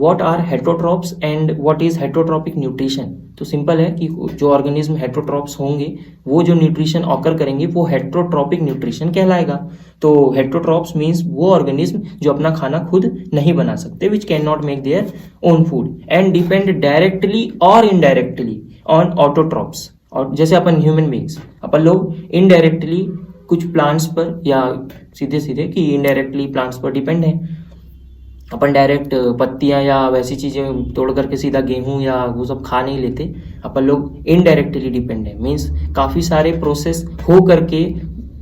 What are heterotrophs and what is heterotrophic nutrition. तो simple है कि जो ऑर्गेनिज्म हेटरोट्रॉप्स होंगे वो जो न्यूट्रिशन ऑकर करेंगे वो हेटरोट्रॉपिक न्यूट्रिशन कहलाएगा। तो हेटरोट्रॉप्स मीन्स वो ऑर्गेनिज्म जो अपना खाना खुद नहीं बना सकते, which can not make their own food and depend directly और इनडायरेक्टली ऑन ऑटोट्रॉप्स। और जैसे अपन ह्यूमन बींग्स, अपन लोग इनडायरेक्टली कुछ प्लांट्स पर या सीधे सीधे कि इनडायरेक्टली प्लांट्स पर डिपेंड है। अपन डायरेक्ट पत्तियां या वैसी चीजें तोड़ करके सीधा गेहूं या वो सब खा नहीं लेते। अपन लोग इनडायरेक्टली डिपेंड है, मीन्स काफी सारे प्रोसेस हो करके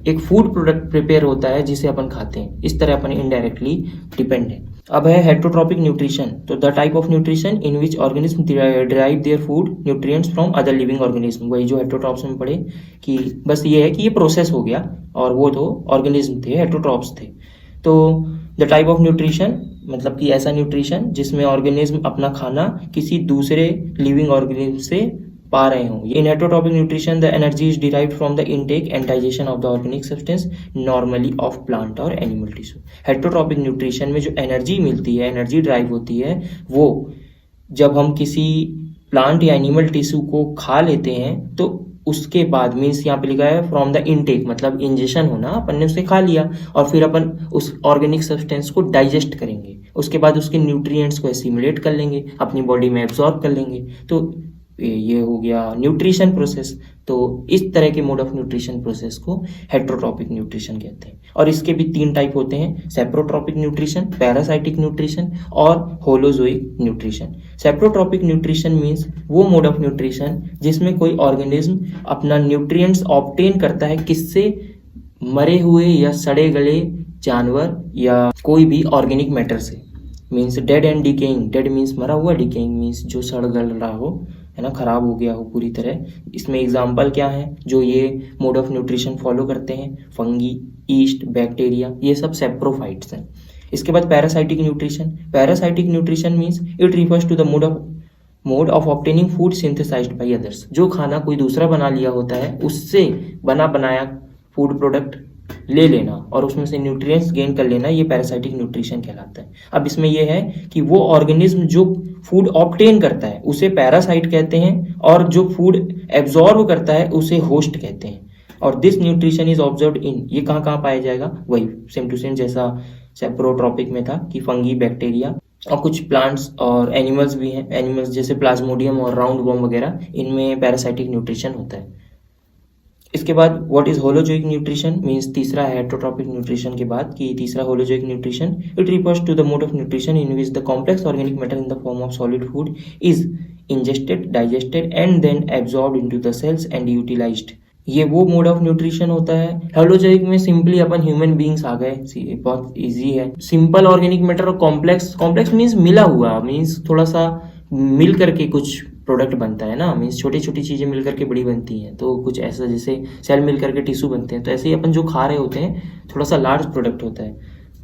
एक फूड प्रोडक्ट प्रिपेयर होता है जिसे अपन खाते हैं। इस तरह अपन इनडायरेक्टली डिपेंड है। अब है हेटरोट्रॉपिक न्यूट्रिशन। तो the type of nutrition in which organism derive their food nutrients from other living organism. वही जो हेटरोट्रॉप्स में पढ़े कि बस ये है कि ये प्रोसेस हो गया और वो तो ऑर्गेनिज्म थे, हेटरोट्रॉप्स थे। तो द टाइप ऑफ न्यूट्रिशन मतलब कि ऐसा न्यूट्रिशन जिसमें ऑर्गेनिज्म अपना खाना किसी दूसरे लिविंग ऑर्गेनिज्म से पा रहे हों। In heterotrophic nutrition the energy is derived from the intake and digestion of the organic substance normally of plant और एनिमल टिश्यू। हेटरोट्रॉपिक न्यूट्रिशन में जो एनर्जी मिलती है, एनर्जी ड्राइव होती है, वो जब हम किसी प्लांट या एनिमल टिश्यू को खा लेते हैं तो उसके बाद, मीन्स यहाँ पे लिखा है फ्रॉम द इनटेक मतलब इंजेशन होना, अपन ने उसे खा लिया और फिर अपन उस ऑर्गेनिक सब्सटेंस को डाइजेस्ट करेंगे, उसके बाद उसके न्यूट्रिएंट्स को एसिमुलेट कर लेंगे, अपनी बॉडी में एब्जॉर्ब कर लेंगे। तो ये हो गया न्यूट्रिशन प्रोसेस। तो इस तरह के मोड ऑफ न्यूट्रिशन प्रोसेस को हेटरोट्रॉपिक न्यूट्रिशन कहते हैं। और इसके भी 3 टाइप होते हैं, सेप्रोट्रॉपिक न्यूट्रिशन, पैरासाइटिक न्यूट्रिशन और holozoic nutrition. Saprotrophic nutrition means वो मोड ऑफ न्यूट्रिशन जिसमें कोई ऑर्गेनिज्म अपना न्यूट्रिएंट्स ऑब्टेन करता है किससे, मरे हुए या सड़े गले जानवर या कोई भी ऑर्गेनिक मैटर से। Means dead and decaying, dead means मरा हुआ, डिकेइंग मीन्स जो सड़ गल रहा हो, है ना, खराब हो गया हो पूरी तरह। इसमें एग्जाम्पल क्या है जो ये मोड ऑफ न्यूट्रिशन फॉलो करते हैं, फंगी, ईस्ट, बैक्टीरिया, ये सब सेप्रोफाइट्स हैं। इसके बाद parasitic nutrition. Parasitic nutrition means it refers to the mode of obtaining food synthesised by others. जो खाना कोई दूसरा बना लिया होता है उससे बना बनाया फूड प्रोडक्ट ले लेना और उसमें से न्यूट्रिएंट्स गेन कर लेना, ये पैरासाइटिक न्यूट्रिशन कहलाता है। अब इसमें यह है कि वो ऑर्गेनिज्म जो फूड ऑब्टेन करता है उसे पैरासाइट कहते हैं और जो फूड एब्जॉर्ब करता है उसे होस्ट कहते हैं। और this nutrition is observed in, ये कहाँ कहाँ पाया जाएगा, वही सेम टू सेम जैसा सेप्रोट्रॉपिक में था कि फंगी, बैक्टीरिया और कुछ प्लांट्स और एनिमल्स भी हैं। एनिमल्स जैसे प्लाज्मोडियम और राउंड वॉर्म वगैरह, इनमें पैरासाइटिक न्यूट्रिशन होता है। इसके बाद what is holozoic nutrition means तीसरा है हेटरोट्रॉपिक न्यूट्रिशन के बाद कि तीसरा holozoic nutrition. It refers to the mode of nutrition in which the complex organic matter in the form of solid food is ingested, digested and then absorbed into the cells and utilised. ये वो mode of nutrition होता है। Holozoic में simply अपन human beings आ गए, बहुत easy है। सिंपल ऑर्गेनिक मैटर और कॉम्प्लेक्स मीन्स मिला हुआ, मीन्स थोड़ा सा मिल करके कुछ प्रोडक्ट बनता है ना, मीन्स छोटी छोटी चीजें मिल करके बड़ी बनती हैं। तो कुछ ऐसा जैसे सेल मिल करके टिश्यू बनते हैं, तो ऐसे ही अपन जो खा रहे होते हैं थोड़ा सा लार्ज प्रोडक्ट होता है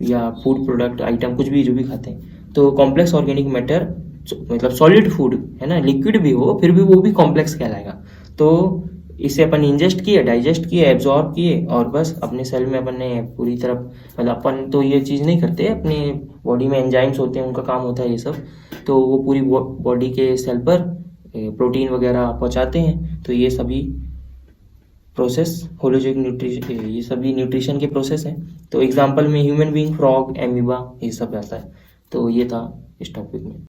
या फूड प्रोडक्ट आइटम कुछ भी जो भी खाते हैं। तो कॉम्प्लेक्स ऑर्गेनिक मैटर मतलब सॉलिड फूड है ना, लिक्विड भी हो फिर भी वो भी कॉम्प्लेक्स कहलाएगा। तो इसे अपन इंजेस्ट किए, डाइजेस्ट किए, एब्जॉर्ब किए और बस अपने सेल में अपन ने पूरी तरफ, मतलब अपन तो ये चीज़ नहीं करते, अपने बॉडी में एंजाइम्स होते हैं उनका काम होता है ये सब, तो वो पूरी बॉडी के सेल पर प्रोटीन वगैरह पहुंचाते हैं। तो ये सभी प्रोसेस होलोजोइक न्यूट्रिशन, ये सभी न्यूट्रिशन के प्रोसेस हैं। तो एग्जांपल में ह्यूमन बीइंग, फ्रॉग, एमीबा, ये सब रहता है। तो ये था इस टॉपिक में।